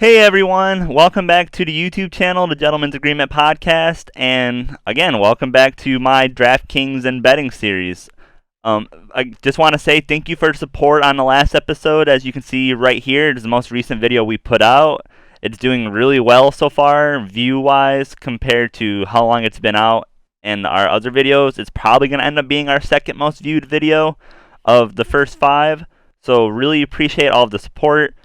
Hey everyone, welcome back to the YouTube channel, the Gentleman's Agreement Podcast, and again, welcome back to my Draftkings and betting series. I just want to say thank you for the support on the last episode. As you can see right here, it is the most recent video we put out. It's doing really well so far, view-wise, compared to how long it's been out and our other videos. It's probably going to end up being our second most viewed video of the first 5, so really appreciate all of the support.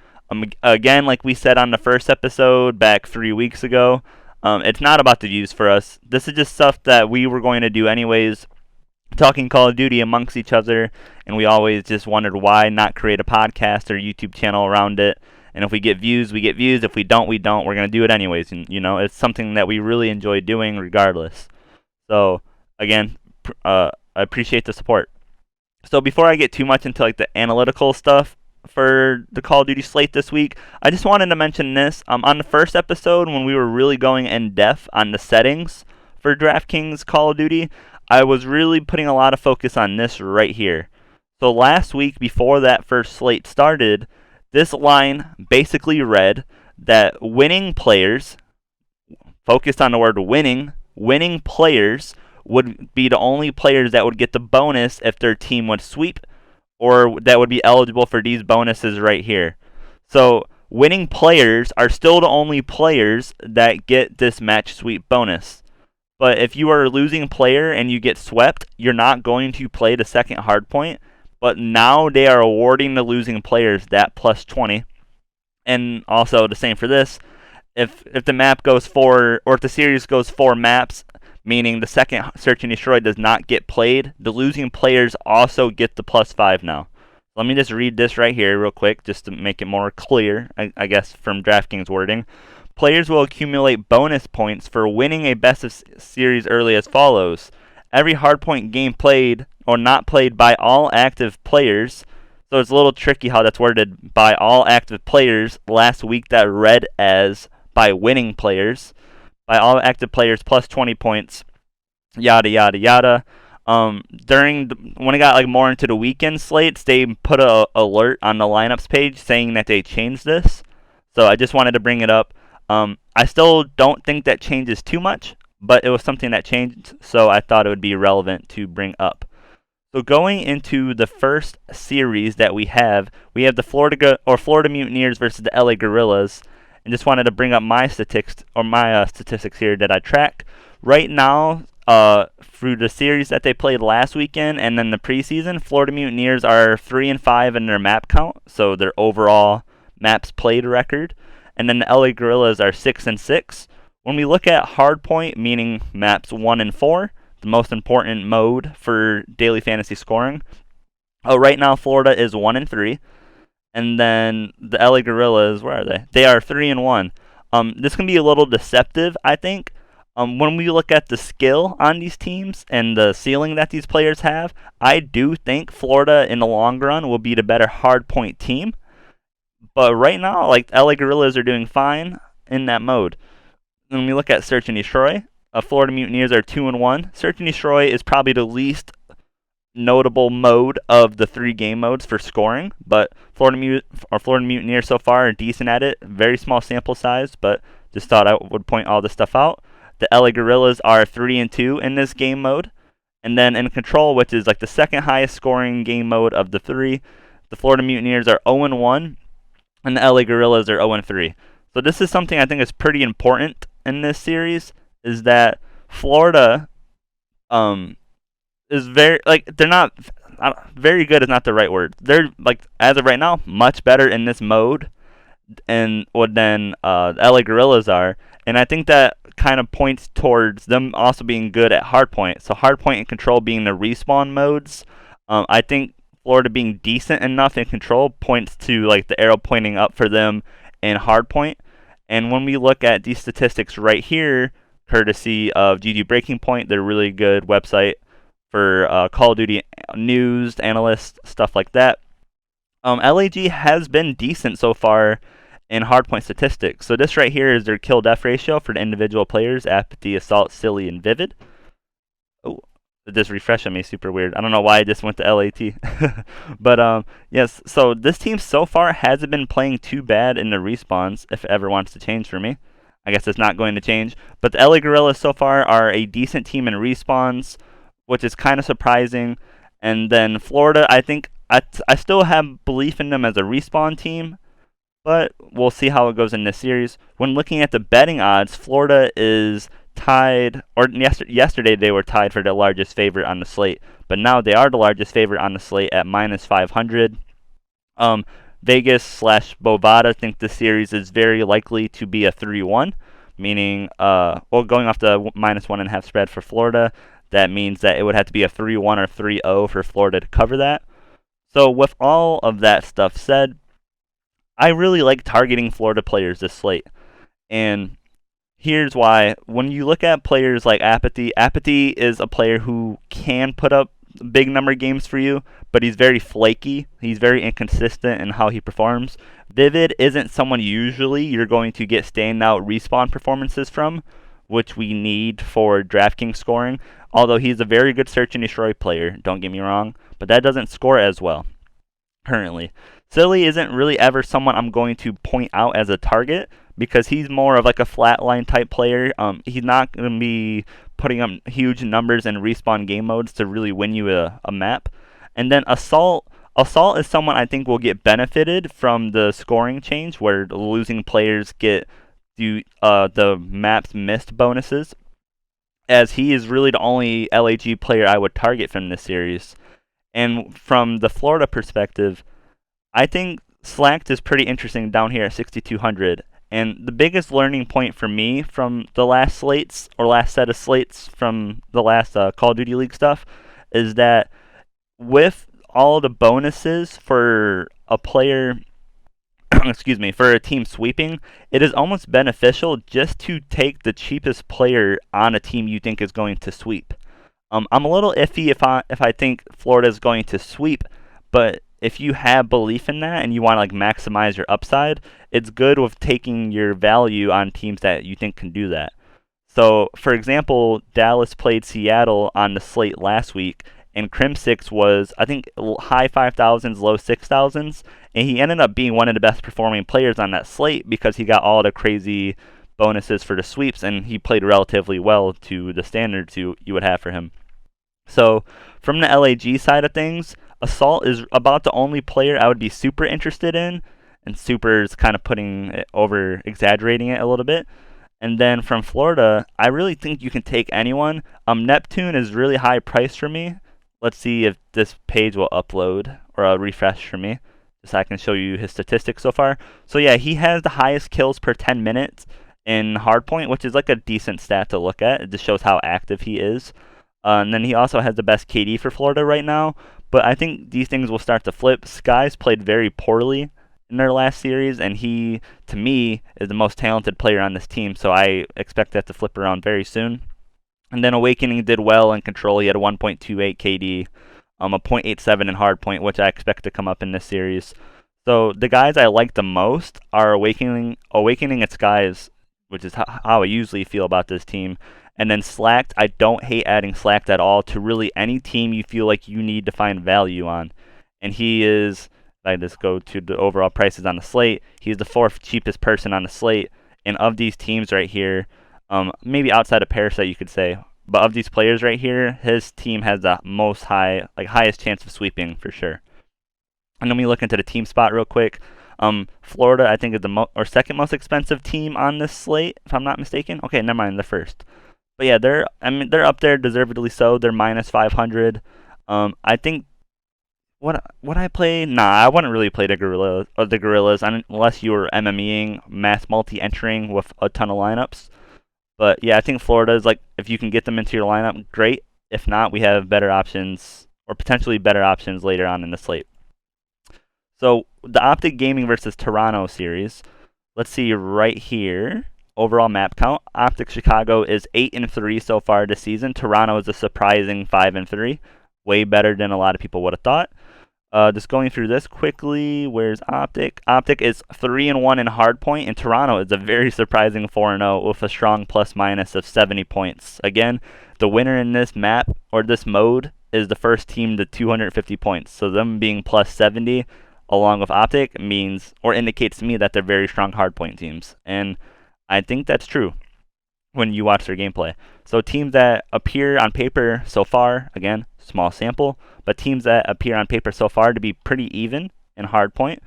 Again, like we said on the first episode back 3 weeks ago, it's not about the views for us. This is just stuff that we were going to do anyways, talking Call of Duty amongst each other, and we always just wondered why not create a podcast or YouTube channel around it. And if we get views, we get views. If we don't, we don't. We're going to do it anyways. And, it's something that we really enjoy doing regardless. So, again, I appreciate the support. So before I get too much into the analytical stuff for the Call of Duty slate this week, I just wanted to mention this. On the first episode, when we were really going in depth on the settings for DraftKings Call of Duty, I was really putting a lot of focus on this right here. So last week, before that first slate started, this line basically read that winning players, focused on the word winning players would be the only players that would get the bonus if their team would sweep, or that would be eligible for these bonuses right here. So winning players are still the only players that get this match sweep bonus. But if you are a losing player and you get swept, you're not going to play the second hardpoint. But now they are awarding the losing players that plus 20. And also the same for this. If the map goes 4, or if the series goes 4 maps, meaning the second Search and Destroy does not get played, the losing players also get the plus 5 now. Let me just read this right here real quick, just to make it more clear, I guess, from DraftKings wording. Players will accumulate bonus points for winning a best of series early as follows. Every hardpoint game played or not played by all active players. So it's a little tricky how that's worded, by all active players. Last week that read as by winning players. By all active players plus 20 points, yada, yada, yada. When it got more into the weekend slates, they put a alert on the lineups page saying that they changed this. So I just wanted to bring it up. I still don't think that changes too much, but it was something that changed, so I thought it would be relevant to bring up. So going into the first series that we have the Florida Mutineers versus the LA Guerrillas. And just wanted to bring up my statistics here that I track right now. Through the series that they played last weekend and then the preseason, Florida Mutineers are 3-5 in their map count, so their overall maps played record, and then the LA Guerrillas are 6-6. When we look at hardpoint, meaning maps 1 and 4, the most important mode for daily fantasy scoring, right now Florida is 1-3. And then the LA Guerrillas, where are they? They are 3-1. This can be a little deceptive, I think. When we look at the skill on these teams and the ceiling that these players have, I do think Florida in the long run will be the better hardpoint team. But right now, LA Guerrillas are doing fine in that mode. When we look at Search and Destroy, Florida Mutineers are 2-1. Search and Destroy is probably the least notable mode of the 3 game modes for scoring, but Florida Mutineers so far are decent at it. Very small sample size, but just thought I would point all this stuff out. The LA Guerrillas are 3-2 in this game mode, and then in Control, which is the second highest scoring game mode of the 3, the Florida Mutineers are 0-1, and the LA Guerrillas are 0-3. So this is something I think is pretty important in this series, is that Florida is very, they're not, very good is not the right word. They're, as of right now, much better in this mode than the LA Guerrillas are. And I think that kind of points towards them also being good at hardpoint. So hardpoint and Control being the respawn modes. I think Florida being decent enough in Control points to, the arrow pointing up for them in hardpoint. And when we look at these statistics right here, courtesy of GG Breaking Point, they're a really good website for Call of Duty news, analysts, stuff like that. LAG has been decent so far in hardpoint statistics. So this right here is their kill-death ratio for the individual players: Apathy, Assault, Silly, and Vivid. Oh, This refresh on me super weird. I don't know why I just went to LAT. But yes, so this team so far hasn't been playing too bad in the respawns, if it ever wants to change for me. I guess it's not going to change. But the LA Gorillas so far are a decent team in respawns, which is kind of surprising. And then Florida, I think I still have belief in them as a respawn team, but we'll see how it goes in this series. When looking at the betting odds, Florida is tied, or yesterday they were tied for the largest favorite on the slate, but now they are the largest favorite on the slate at minus 500. Vegas slash Bovada think the series is very likely to be a 3-1, meaning, going off the minus 1.5 spread for Florida, that means that it would have to be a 3-1 or 3-0 for Florida to cover that. So with all of that stuff said, I really like targeting Florida players this slate. And here's why. When you look at players like Apathy is a player who can put up big number games for you, but he's very flaky. He's very inconsistent in how he performs. Vivid isn't someone usually you're going to get standout respawn performances from, which we need for DraftKings scoring, although he's a very good search and destroy player, don't get me wrong, but that doesn't score as well currently. Silly isn't really ever someone I'm going to point out as a target because he's more of like a flatline type player. He's not going to be putting up huge numbers in respawn game modes to really win you a map. And then Assault is someone I think will get benefited from the scoring change where the losing players get the map's missed bonuses, as he is really the only LAG player I would target from this series. And from the Florida perspective, I think Slacked is pretty interesting down here at 6,200. And the biggest learning point for me from the last slates, or last set of slates from the last Call of Duty League stuff, is that with all the bonuses for a player, excuse me, for a team sweeping, it is almost beneficial just to take the cheapest player on a team you think is going to sweep. I'm a little iffy if I think Florida is going to sweep, but if you have belief in that and you want to like maximize your upside, it's good with taking your value on teams that you think can do that. So, for example, Dallas played Seattle on the slate last week, and Crim6 was, I think, high 5,000s, low 6,000s, and he ended up being one of the best performing players on that slate because he got all the crazy bonuses for the sweeps, and he played relatively well to the standards you would have for him. So, from the LAG side of things, Assault is about the only player I would be super interested in, and super is kind of putting it over, exaggerating it a little bit. And then from Florida, I really think you can take anyone. Neptune is really high price for me. Let's see if this page will upload or refresh for me, just so I can show you his statistics so far. So yeah, he has the highest kills per 10 minutes in Hardpoint, which is like a decent stat to look at. It just shows how active he is. And then he also has the best KD for Florida right now. But I think these things will start to flip. Skies played very poorly in their last series, and he, to me, is the most talented player on this team. So I expect that to flip around very soon. And then Awakening did well in Control. He had a 1.28 KD, a 0.87 in Hardpoint, which I expect to come up in this series. So the guys I like the most are Awakening and Skies, which is how I usually feel about this team. And then Slacked, I don't hate adding Slacked at all to really any team you feel like you need to find value on. And he is, if I just go to the overall prices on the slate, he's the fourth cheapest person on the slate. And of these teams right here, maybe outside of Parasite you could say, but of these players right here, his team has the highest chance of sweeping for sure. And then we look into the team spot real quick. Florida, I think, is the second most expensive team on this slate, if I'm not mistaken. Okay, never mind, the first. But yeah, they're up there, deservedly so. They're minus 500. I think would I play? Nah, I wouldn't really play the Gorillas unless you were MMEing, mass multi-entering with a ton of lineups. But yeah, I think Florida is like, if you can get them into your lineup, great. If not, we have better options, or potentially better options later on in the slate. So the Optic Gaming versus Toronto series. Let's see right here. Overall map count, Optic Chicago is 8-3 so far this season. Toronto is a surprising 5-3, way better than a lot of people would have thought. Just going through this quickly. Where's Optic? Optic is 3-1 in hardpoint, and Toronto is a very surprising 4-0 with a strong plus minus of 70 points. Again, the winner in this map or this mode is the first team to 250 points. So them being plus 70 along with Optic means or indicates to me that they're very strong hardpoint teams, and I think that's true when you watch their gameplay. So teams that appear on paper so far, again, small sample, but teams that appear on paper so far to be pretty even in hardpoint.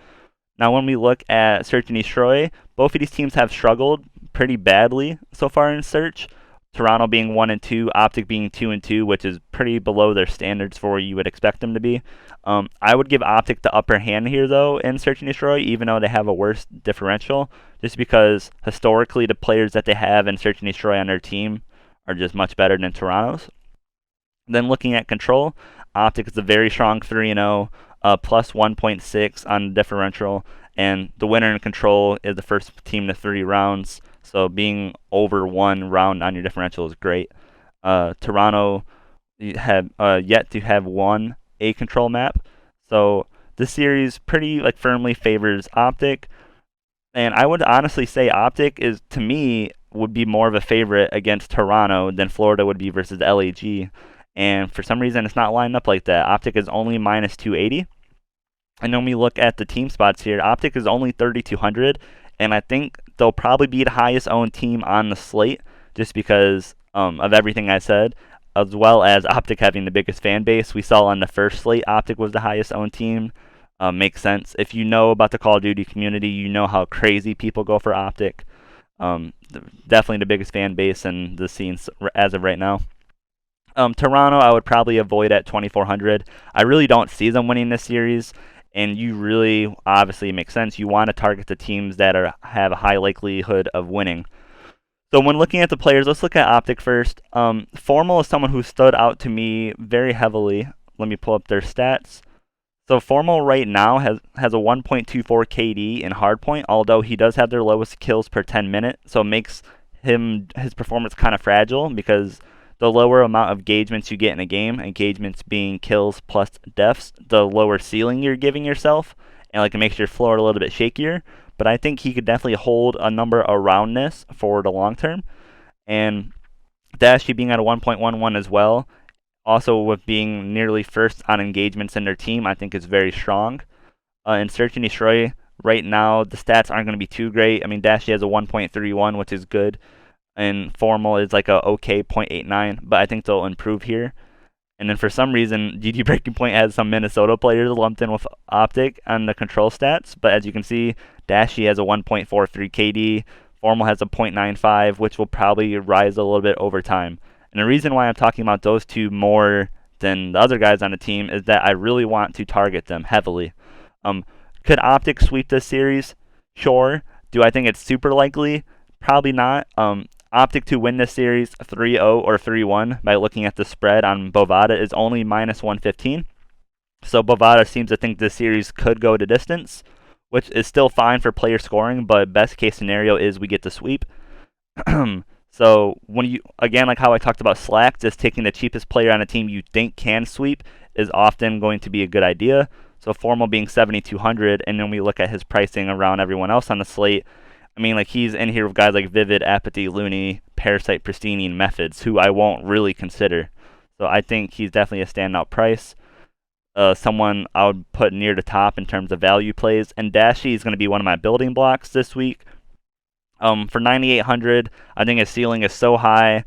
Now, when we look at Search and Destroy, both of these teams have struggled pretty badly so far in Search. Toronto being 1-2, Optic being 2-2, which is pretty below their standards for where you would expect them to be. I would give Optic the upper hand here, though, in Search and Destroy, even though they have a worse differential, just because historically the players that they have in Search and Destroy on their team are just much better than Toronto's. Then looking at Control, Optic is a very strong 3-0, plus 1.6 on the differential, and the winner in Control is the first team to 3 rounds. So being over 1 round on your differential is great. Toronto have yet to have won a control map, so this series pretty firmly favors Optic. And I would honestly say Optic is, to me, would be more of a favorite against Toronto than Florida would be versus LAG. And for some reason, it's not lined up like that. Optic is only minus 280. And then we look at the team spots here. Optic is only 3,200, and I think they'll probably be the highest owned team on the slate just because of everything I said, as well as Optic having the biggest fan base. We saw on the first slate, Optic was the highest owned team. Makes sense. If you know about the Call of Duty community, you know how crazy people go for Optic. Definitely the biggest fan base in the scene as of right now. Toronto, I would probably avoid at 2,400. I really don't see them winning this series, and you really, obviously, it makes sense. You want to target the teams that have a high likelihood of winning. So when looking at the players, let's look at Optic first. Formal is someone who stood out to me very heavily. Let me pull up their stats. So Formal right now has a 1.24 KD in hardpoint, although he does have their lowest kills per 10 minutes, so it makes his performance kind of fragile because the lower amount of engagements you get in a game, engagements being kills plus deaths, the lower ceiling you're giving yourself, and it makes your floor a little bit shakier. But I think he could definitely hold a number around this for the long term. And Dashy being at a 1.11 as well, also with being nearly first on engagements in their team, I think is very strong. In Search and Destroy, right now, the stats aren't going to be too great. I mean, Dashy has a 1.31, which is good, and Formal is a okay 0.89, but I think they'll improve here. And then for some reason, GG Breaking Point has some Minnesota players lumped in with Optic on the control stats, but as you can see, Dashy has a 1.43 KD, Formal has a 0.95, which will probably rise a little bit over time. And the reason why I'm talking about those two more than the other guys on the team is that I really want to target them heavily. Could Optic sweep this series? Sure. Do I think it's super likely? Probably not. Optic to win this series 3-0 or 3-1 by looking at the spread on Bovada is only minus 115. So Bovada seems to think this series could go to distance, which is still fine for player scoring, but best case scenario is we get the sweep. So when you, again, like how I talked about Slack, just taking the cheapest player on a team you think can sweep is often going to be a good idea. So Formal being 7,200, and then we look at his pricing around everyone else on the slate. I mean, he's in here with guys like Vivid, Apathy, Looney, Parasite, Pristine, and Methods, who I won't really consider. So I think he's definitely a standout price. Someone I would put near the top in terms of value plays. And Dashy is going to be one of my building blocks this week. For 9,800, I think his ceiling is so high.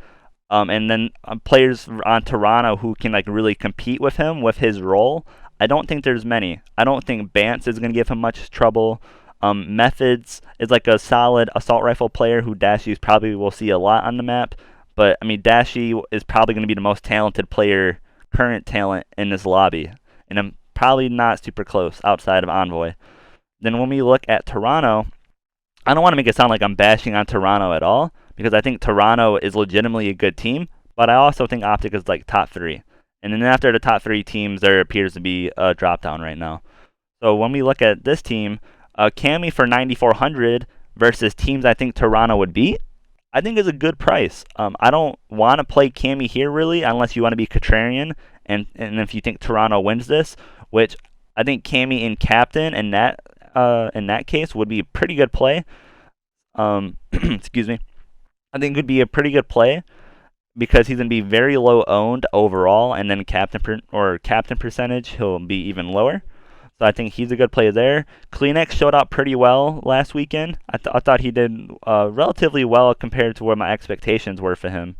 And then players on Toronto who can really compete with him with his role, I don't think there's many. I don't think Bance is going to give him much trouble. Methods is a solid assault rifle player who Dashy probably will see a lot on the map. But, I mean, Dashy is probably going to be the most talented player, current talent in this lobby. And I'm probably not super close outside of Envoy. Then when we look at Toronto, I don't want to make it sound like I'm bashing on Toronto at all, because I think Toronto is legitimately a good team, but I also think Optic is top 3. And then after the top 3 teams, there appears to be a drop down right now. So when we look at this team, Cammy for 9,400 versus teams I think Toronto would beat, I think is a good price. I don't want to play Cammy here really, unless you want to be contrarian, and if you think Toronto wins this, which I think Cammy in captain in that case would be a pretty good play. Excuse me. I think it would be a pretty good play because he's going to be very low owned overall, and then captain percentage he'll be even lower. So I think he's a good play there. Kleenex showed up pretty well last weekend. I thought he did relatively well compared to where my expectations were for him.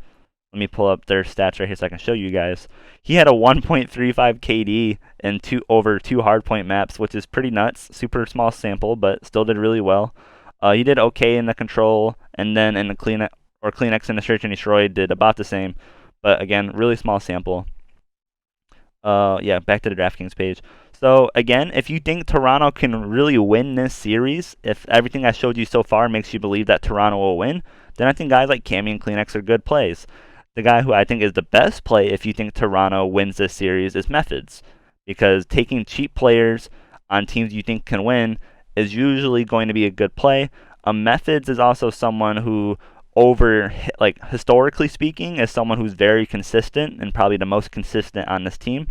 Let me pull up their stats right here so I can show you guys. He had a 1.35 KD in over two hardpoint maps, which is pretty nuts. Super small sample, but still did really well. He did okay in the control, and then in the Kleenex in the Search and Destroy did about the same. But again, really small sample. Yeah, back to the DraftKings page. So again, if you think Toronto can really win this series, if everything I showed you so far makes you believe that Toronto will win, then I think guys like Cammy and Kleenex are good plays. The guy who I think is the best play if you think Toronto wins this series is Methods, because taking cheap players on teams you think can win is usually going to be a good play. Methods is also someone who historically speaking, is someone who's very consistent and probably the most consistent on this team.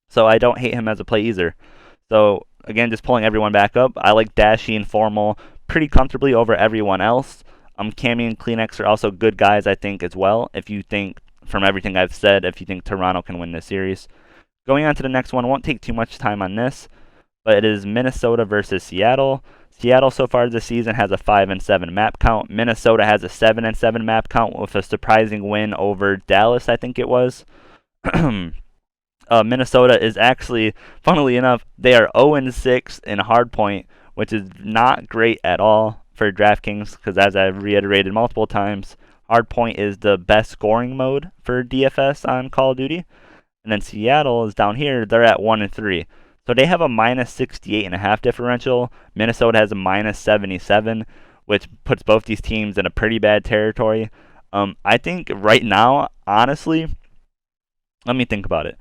So I don't hate him as a play either. So again, just pulling everyone back up, I like Dashy and Formal pretty comfortably over everyone else. Cammy and Kleenex are also good guys, I think, as well. If you think, from everything I've said, if you think Toronto can win this series. Going on to the next one, won't take too much time on this, but it is Minnesota versus Seattle. Seattle so far this season has a 5-7 map count. Minnesota has a 7-7 map count with a surprising win over Dallas, I think it was. Minnesota is actually, funnily enough, they are 0-6 in hardpoint, which is not great at all for DraftKings, because as I've reiterated multiple times, hardpoint is the best scoring mode for DFS on Call of Duty. And then Seattle is down here, they're at 1-3. So they have a -68.5 differential. Minnesota has a -77, which puts both these teams in a pretty bad territory. I think right now, honestly, let me think about it.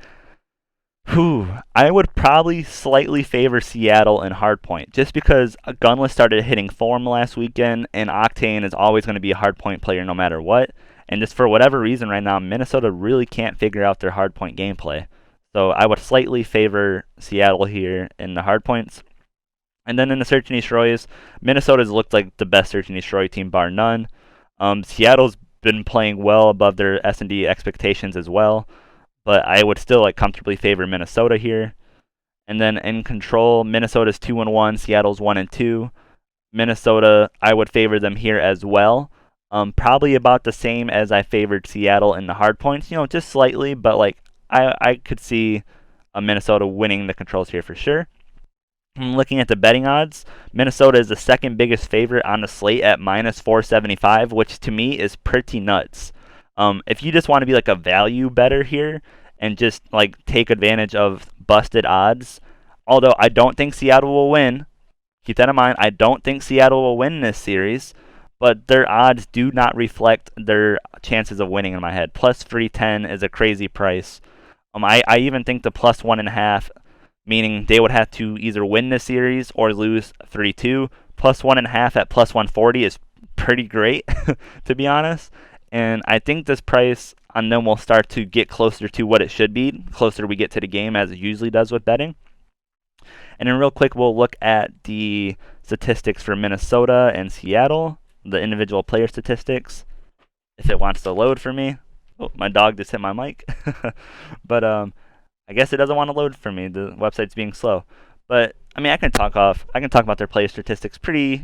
I would probably slightly favor Seattle in hardpoint, just because Gunless started hitting form last weekend, and Octane is always going to be a hardpoint player no matter what. And just for whatever reason right now, Minnesota really can't figure out their hardpoint gameplay. So I would slightly favor Seattle here in the hardpoints. And then in the Search and Destroys, Minnesota's looked like the best Search and Destroy team bar none. Seattle's been playing well above their S&D expectations as well, but I would still comfortably favor Minnesota here. And then in control, Minnesota's 2-1, Seattle's 1-2. Minnesota, I would favor them here as well. Probably about the same as I favored Seattle in the hard points, just slightly, but I could see Minnesota winning the controls here for sure. Looking at the betting odds, Minnesota is the second biggest favorite on the slate at -475, which to me is pretty nuts. If you just want to be a value better here and just take advantage of busted odds, although I don't think Seattle will win, keep that in mind, I don't think Seattle will win this series, but their odds do not reflect their chances of winning in my head. Plus 310 is a crazy price. I even think the plus 1.5, meaning they would have to either win the series or lose 3-2. Plus 1.5 at plus 140 is pretty great, to be honest. And I think this price on them will start to get closer to what it should be, closer we get to the game, as it usually does with betting. And then real quick, we'll look at the statistics for Minnesota and Seattle, the individual player statistics, if it wants to load for me. Oh, my dog just hit my mic. But I guess it doesn't want to load for me. The website's being slow. But I can talk about their player statistics pretty,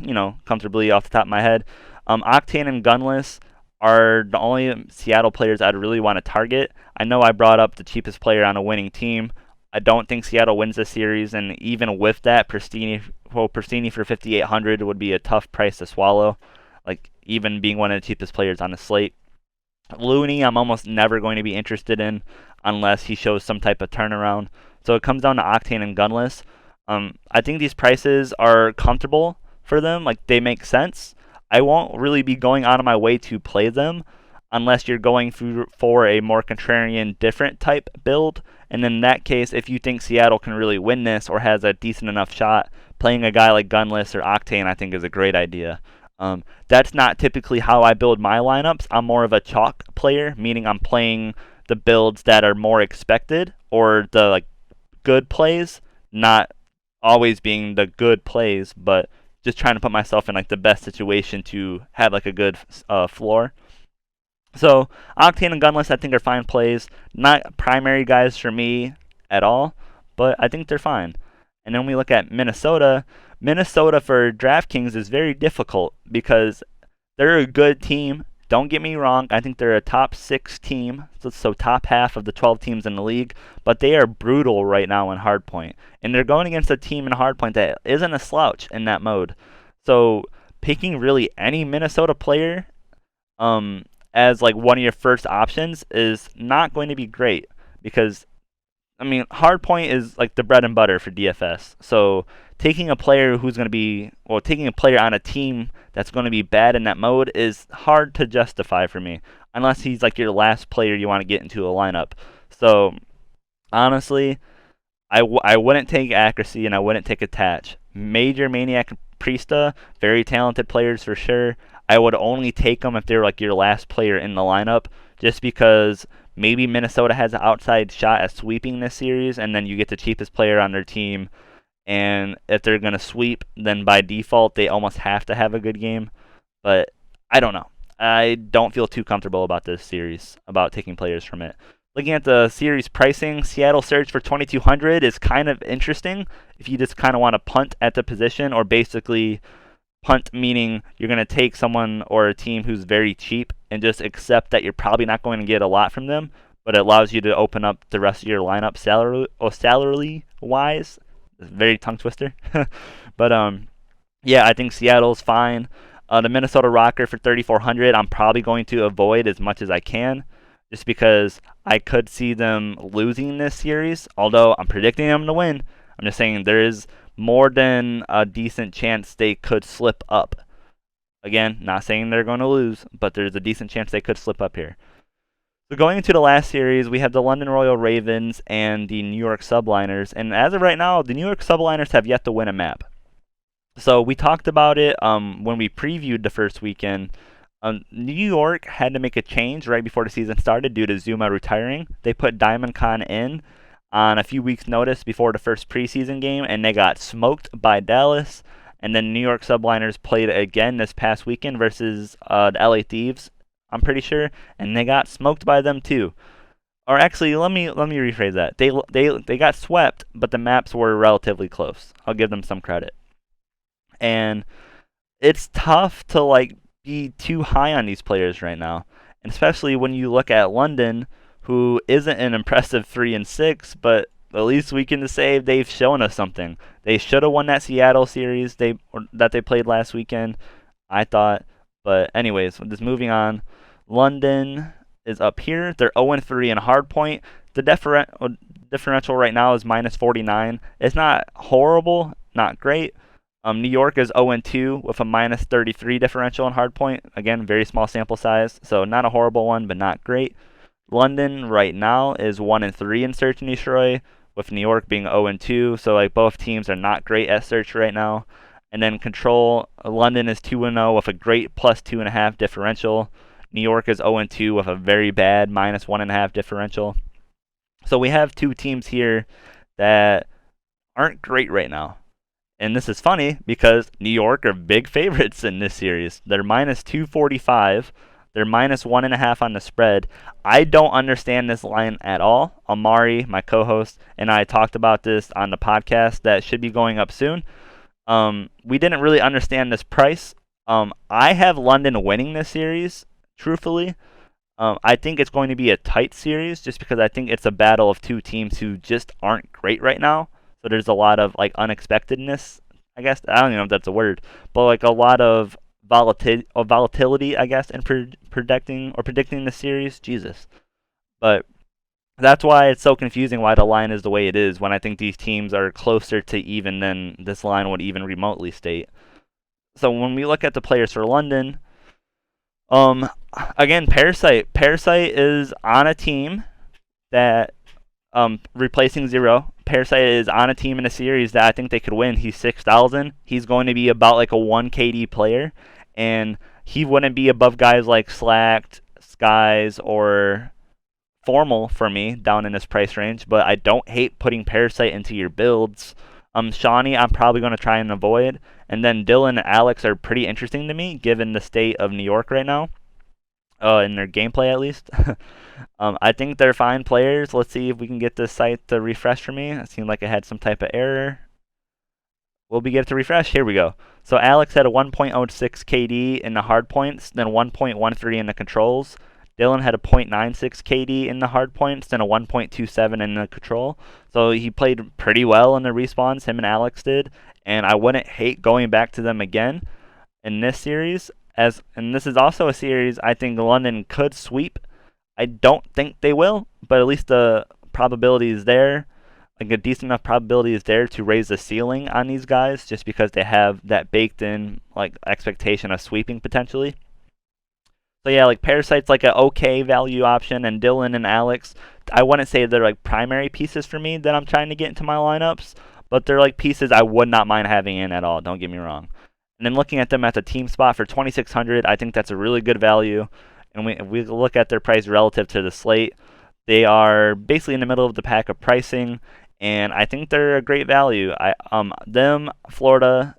comfortably off the top of my head. Octane and Gunless are the only Seattle players I'd really want to target. I know I brought up the cheapest player on a winning team. I don't think Seattle wins this series, and even with that, Pristini for 5,800 would be a tough price to swallow, even being one of the cheapest players on the slate. Looney, I'm almost never going to be interested in unless he shows some type of turnaround. So it comes down to Octane and Gunless. I think these prices are comfortable for them, they make sense. I won't really be going out of my way to play them unless you're going for a more contrarian, different type build. And in that case, if you think Seattle can really win this or has a decent enough shot, playing a guy like Gunless or Octane I think is a great idea. That's not typically how I build my lineups. I'm more of a chalk player, meaning I'm playing the builds that are more expected or the good plays not always being the good plays, but just trying to put myself in like the best situation to have like a good floor. So Octane and Gunless, I think, are fine plays. Not primary guys for me at all, but I think they're fine. And then we look at Minnesota. Minnesota for DraftKings is very difficult because they're a good team. Don't get me wrong. I think they're a top 6 team, so top half of the 12 teams in the league. But they are brutal right now in hardpoint, and they're going against a team in hardpoint that isn't a slouch in that mode. So picking really any Minnesota player, as like one of your first options is not going to be great because I mean hardpoint is like the bread and butter for DFS. So taking a player who's going to be taking a player on a team that's going to be bad in that mode is hard to justify for me unless he's like your last player you want to get into a lineup. So honestly, I wouldn't take accuracy and I wouldn't take attach. Major Maniac Priesta, very talented players for sure. I would only take them if they're like your last player in the lineup, just because maybe Minnesota has an outside shot at sweeping this series, and then you get the cheapest player on their team. And if they're going to sweep, then by default, they almost have to have a good game. But I don't know. I don't feel too comfortable about this series, about taking players from it. Looking at the series pricing, Seattle Surge for 2,200 is kind of interesting if you just kind of want to punt at the position, or basically punt meaning you're going to take someone or a team who's very cheap and just accept that you're probably not going to get a lot from them, but it allows you to open up the rest of your lineup salary wise. Very tongue twister. But yeah, I think Seattle's fine. The Minnesota Rocker for 3,400, I'm probably going to avoid as much as I can, just because I could see them losing this series. Although I'm predicting them to win, I'm just saying there is more than a decent chance they could slip up. Again, not saying they're going to lose, but there's a decent chance they could slip up here. So going into the last series, we have the London Royal Ravens and the New York Subliners. And as of right now, the New York Subliners have yet to win a map. So we talked about it when we previewed the first weekend. New York had to make a change right before the season started due to Zuma retiring. They put Diamond Khan in on a few weeks' notice before the first preseason game, and they got smoked by Dallas. And then New York Subliners played again this past weekend versus the LA Thieves, I'm pretty sure, and they got smoked by them too. Or actually, let me rephrase that. They got swept, but the maps were relatively close. I'll give them some credit. And it's tough to like be too high on these players right now, and especially when you look at London, who isn't an impressive 3-6, but at least we can say they've shown us something. They should have won that Seattle series that they played last weekend, I thought. But anyways, just moving on. London is up here. They're 0-3 in hardpoint. The differential right now is -49. It's not horrible, not great. New York is 0-2 with a -33 differential in hardpoint. Again, very small sample size, so not a horrible one, but not great. London right now is 1-3 in Search and Destroy, with New York being 0-2. So like both teams are not great at Search right now. And then Control, London is 2-0 with a great +2.5 differential. New York is 0-2 with a very bad -1.5 differential. So we have two teams here that aren't great right now. And this is funny because New York are big favorites in this series. They're -245. They're -1.5 on the spread. I don't understand this line at all. Amari, my co-host, and I talked about this on the podcast that should be going up soon. We didn't really understand this price. I have London winning this series, truthfully. I think it's going to be a tight series just because I think it's a battle of two teams who just aren't great right now. So there's a lot of like unexpectedness, I guess. I don't even know if that's a word, but like a lot of volatility, I guess, in predicting the series. Jesus, but that's why it's so confusing why the line is the way it is when I think these teams are closer to even than this line would even remotely state. So when we look at the players for London, again, Parasite is on a team that replacing Zero. Parasite is on a team in a series that I think they could win. He's 6,000. He's going to be about like a 1 KD player, and he wouldn't be above guys like Slacked, Skies, or formal for me down in this price range, but I don't hate putting Parasite into your builds. Shawnee, I'm probably going to try and avoid. And then Dylan and Alex are pretty interesting to me, given the state of New York right now, in their gameplay at least. I think they're fine players. Let's see if we can get this site to refresh for me. It seemed like it had some type of error. Will we get it to refresh? Here we go. So Alex had a 1.06 KD in the hard points, then 1.13 in the controls. Dylan had a 0.96 KD in the hard points, then a 1.27 in the control. So he played pretty well in the respawns, him and Alex did. And I wouldn't hate going back to them again in this series. And this is also a series I think London could sweep. I don't think they will, but at least the probability is there. Like a decent enough probability is there to raise the ceiling on these guys just because they have that baked in like expectation of sweeping potentially. So yeah, like Parasite's like an okay value option, and Dylan and Alex, I wouldn't say they're like primary pieces for me that I'm trying to get into my lineups, but they're like pieces I would not mind having in at all, don't get me wrong. And then looking at them at the team spot for 2,600, I think that's a really good value. And if we look at their price relative to the slate, they are basically in the middle of the pack of pricing, and I think they're a great value. Florida,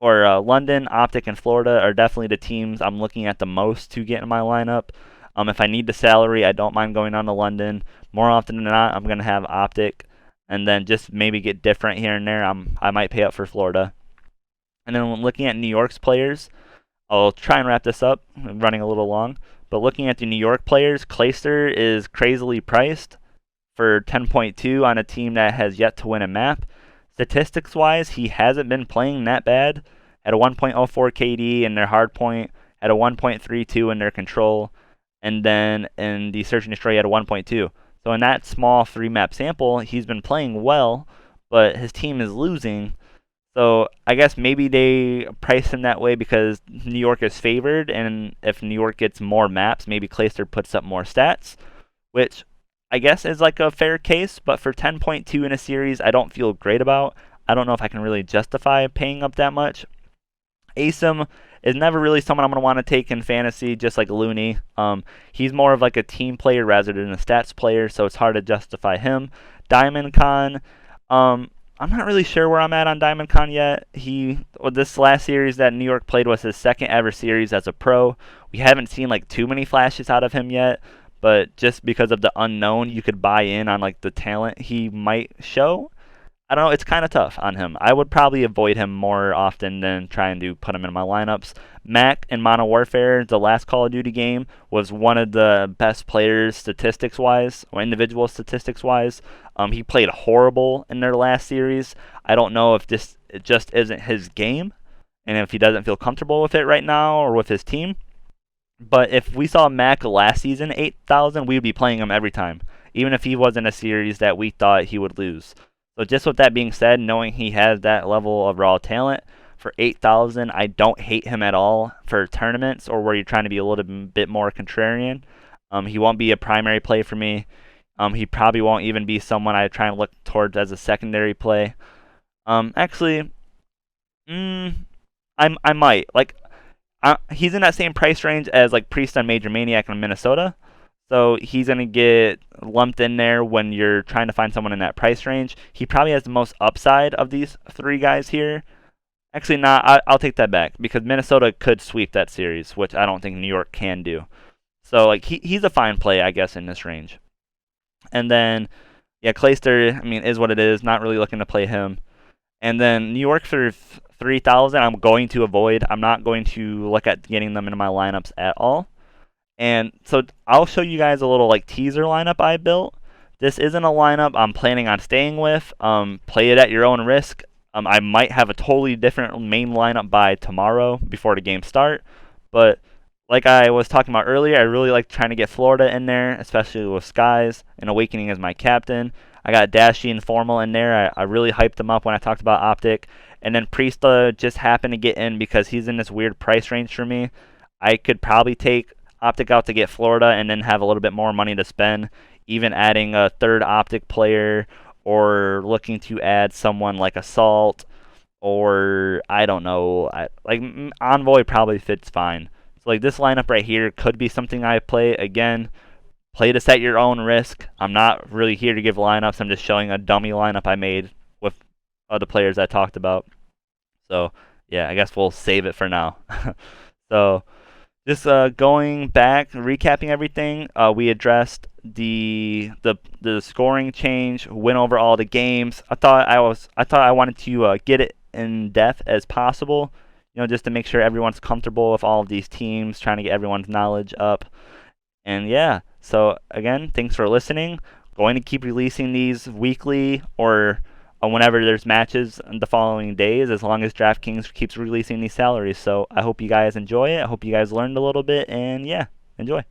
or London, Optic, and Florida are definitely the teams I'm looking at the most to get in my lineup. If I need the salary, I don't mind going on to London. More often than not, I'm going to have Optic, and then just maybe get different here and there. I might pay up for Florida. And then when looking at New York's players, I'll try and wrap this up. I'm running a little long. But looking at the New York players, Clayster is crazily priced for 10.2 on a team that has yet to win a map. Statistics-wise, he hasn't been playing that bad. At a 1.04 KD in their hardpoint, at a 1.32 in their control, and then in the Search and Destroy at a 1.2. So in that small 3-map sample, he's been playing well, but his team is losing. So I guess maybe they price him that way because New York is favored, and if New York gets more maps, maybe Clayster puts up more stats, which I guess is like a fair case, but for 10.2 in a series, I don't feel great about. I don't know if I can really justify paying up that much. Asim is never really someone I'm going to want to take in fantasy, just like Looney. He's more of like a team player rather than a stats player, so it's hard to justify him. Diamond Con, I'm not really sure where I'm at on Diamond Con yet. This last series that New York played was his second ever series as a pro. We haven't seen like too many flashes out of him yet, but just because of the unknown, you could buy in on like the talent he might show. I don't know, it's kind of tough on him. I would probably avoid him more often than trying to put him in my lineups. Mac in Modern Warfare, the last Call of Duty game, was one of the best players statistics-wise, or individual statistics-wise. He played horrible in their last series. I don't know if it just isn't his game, and if he doesn't feel comfortable with it right now or with his team. But if we saw Mac last season, 8,000, we would be playing him every time, even if he was in a series that we thought he would lose. So just with that being said, knowing he has that level of raw talent, for 8,000, I don't hate him at all for tournaments or where you're trying to be a little bit more contrarian. He won't be a primary play for me. He probably won't even be someone I try and look towards as a secondary play. Actually, I might. He's in that same price range as like Priest on Major Maniac in Minnesota. So he's going to get lumped in there when you're trying to find someone in that price range. He probably has the most upside of these three guys here. Actually, I'll take that back because Minnesota could sweep that series, which I don't think New York can do. So like he's a fine play, I guess, in this range. And then, yeah, Clayster, I mean, is what it is. Not really looking to play him. And then New York for 3,000, I'm going to avoid. I'm not going to look at getting them into my lineups at all. And so I'll show you guys a little like teaser lineup I built. This isn't a lineup I'm planning on staying with. Play it at your own risk. I might have a totally different main lineup by tomorrow before the game start. But like I was talking about earlier, I really like trying to get Florida in there, especially with Skies and Awakening as my captain. I got Dashy and Formal in there. I really hyped them up when I talked about Optic. And then Priesta just happened to get in because he's in this weird price range for me. I could probably take Optic out to get Florida and then have a little bit more money to spend, even adding a third Optic player or looking to add someone like Assault or I don't know, like Envoy probably fits fine. So like this lineup right here could be something I play again. play this at your own risk. I'm not really here to give lineups. I'm just showing a dummy lineup I made with other players I talked about. So yeah, I guess we'll save it for now. So just going back, recapping everything, we addressed the scoring change, went over all the games. I thought I wanted to get it in depth as possible, just to make sure everyone's comfortable with all of these teams, trying to get everyone's knowledge up. And yeah, so again, thanks for listening. Going to keep releasing these weekly or whenever there's matches in the following days, as long as DraftKings keeps releasing these salaries. So I hope you guys enjoy it. I hope you guys learned a little bit, and yeah, enjoy.